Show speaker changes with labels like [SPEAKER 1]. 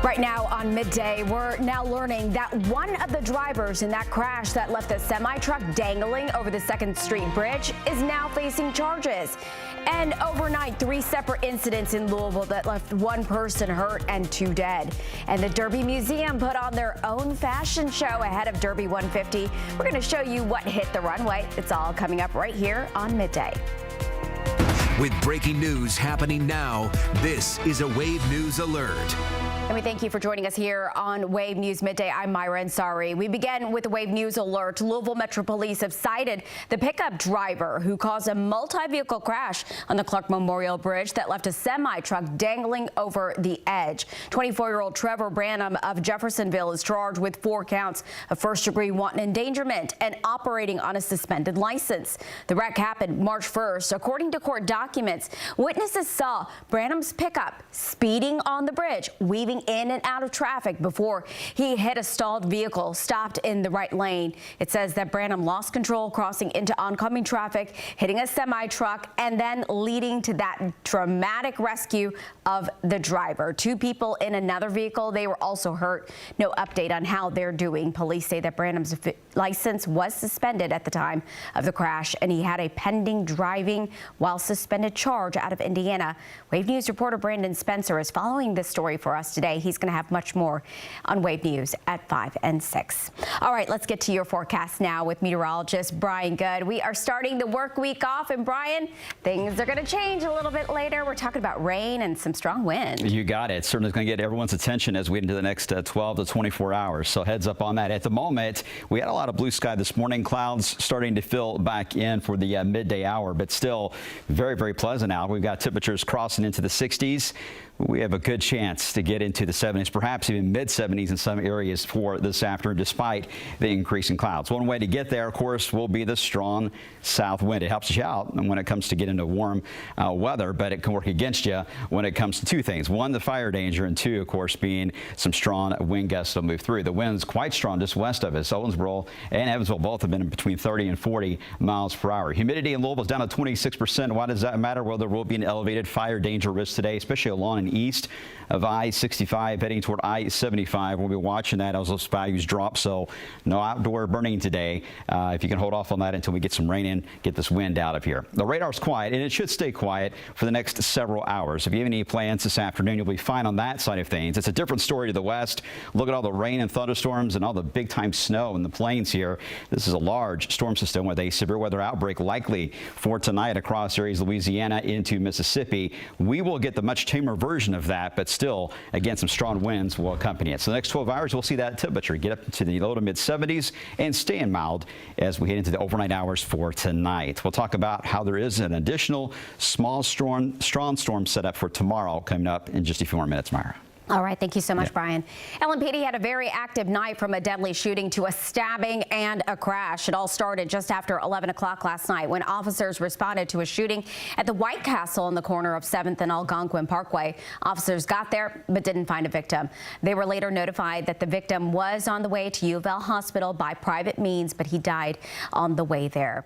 [SPEAKER 1] Right now on Midday, we're now learning that one of the drivers in that crash that left a semi-truck dangling over the 2nd Street Bridge is now facing charges. And overnight, 3 separate incidents in Louisville that left 1 person hurt and 2 dead. And the Derby Museum put on their own fashion show ahead of Derby 150. We're going to show you what hit the runway. It's all coming up right here on Midday.
[SPEAKER 2] With breaking news happening now, this is a Wave News Alert.
[SPEAKER 1] And we thank you for joining us here on Wave News Midday. I'm Maira Ansari. We begin with a Wave News alert. Louisville Metro Police have cited the pickup driver who caused a multi-vehicle crash on the Clark Memorial Bridge that left a semi-truck dangling over the edge. 24-year-old Trevor Branham of Jeffersonville is charged with 4 counts of first-degree wanton endangerment and operating on a suspended license. The wreck happened March 1st. According to court documents, witnesses saw Branham's pickup speeding on the bridge, weaving in and out of traffic before he hit a stalled vehicle stopped in the right lane. It says that Branham lost control crossing into oncoming traffic, hitting a semi-truck, and then leading to that dramatic rescue of the driver. 2 people in another vehicle, they were also hurt. No update on how they're doing. Police say that Branham's license was suspended at the time of the crash, and he had a pending driving while suspended charge out of Indiana. Wave News reporter Brandon Spencer is following this story for us today. He's going to have much more on Wave News at 5 and 6. All right, let's get to your forecast now with meteorologist Brian Goode. We are starting the work week off, and Brian, things are going to change a little bit later. We're talking about rain and some strong wind.
[SPEAKER 3] You got it. Certainly going to get everyone's attention as we get into the next 12 to 24 hours. So heads up on that. At the moment, we had a lot of blue sky this morning. Clouds starting to fill back in for the midday hour, but still very, very pleasant out. We've got temperatures crossing into the 60s. We have a good chance to get into the 70s, perhaps even mid-70s in some areas for this afternoon, despite the increase in clouds. One way to get there, of course, will be the strong south wind. It helps you out when it comes to get into warm weather, but it can work against you when it comes to 2 things. 1, the fire danger, and 2, of course, being some strong wind gusts that move through. The wind's quite strong just west of us. Owensboro and Evansville both have been between 30 and 40 miles per hour. Humidity in Louisville is down to 26%. Why does that matter? Well, there will be an elevated fire danger risk today, especially along east of I-65 heading toward I-75. We'll be watching that as those values drop, so no outdoor burning today. If you can hold off on that until we get some rain in, get this wind out of here. The radar's quiet, and it should stay quiet for the next several hours. If you have any plans this afternoon, you'll be fine on that side of things. It's a different story to the west. Look at all the rain and thunderstorms and all the big-time snow in the plains here. This is a large storm system with a severe weather outbreak likely for tonight across areas of Louisiana into Mississippi. We will get the much tamer version of that, but still, again, some strong winds will accompany it. So the next 12 hours, we'll see that temperature get up to the low to mid 70s and staying mild as we head into the overnight hours for tonight. We'll talk about how there is an additional strong storm set up for tomorrow coming up in just a few more minutes, Myra.
[SPEAKER 1] All right. Thank you so much, Brian. LMPD had a very active night from a deadly shooting to a stabbing and a crash. It all started just after 11 o'clock last night when officers responded to a shooting at the White Castle on the corner of 7th and Algonquin Parkway. Officers got there but didn't find a victim. They were later notified that the victim was on the way to U of L Hospital by private means, but he died on the way there.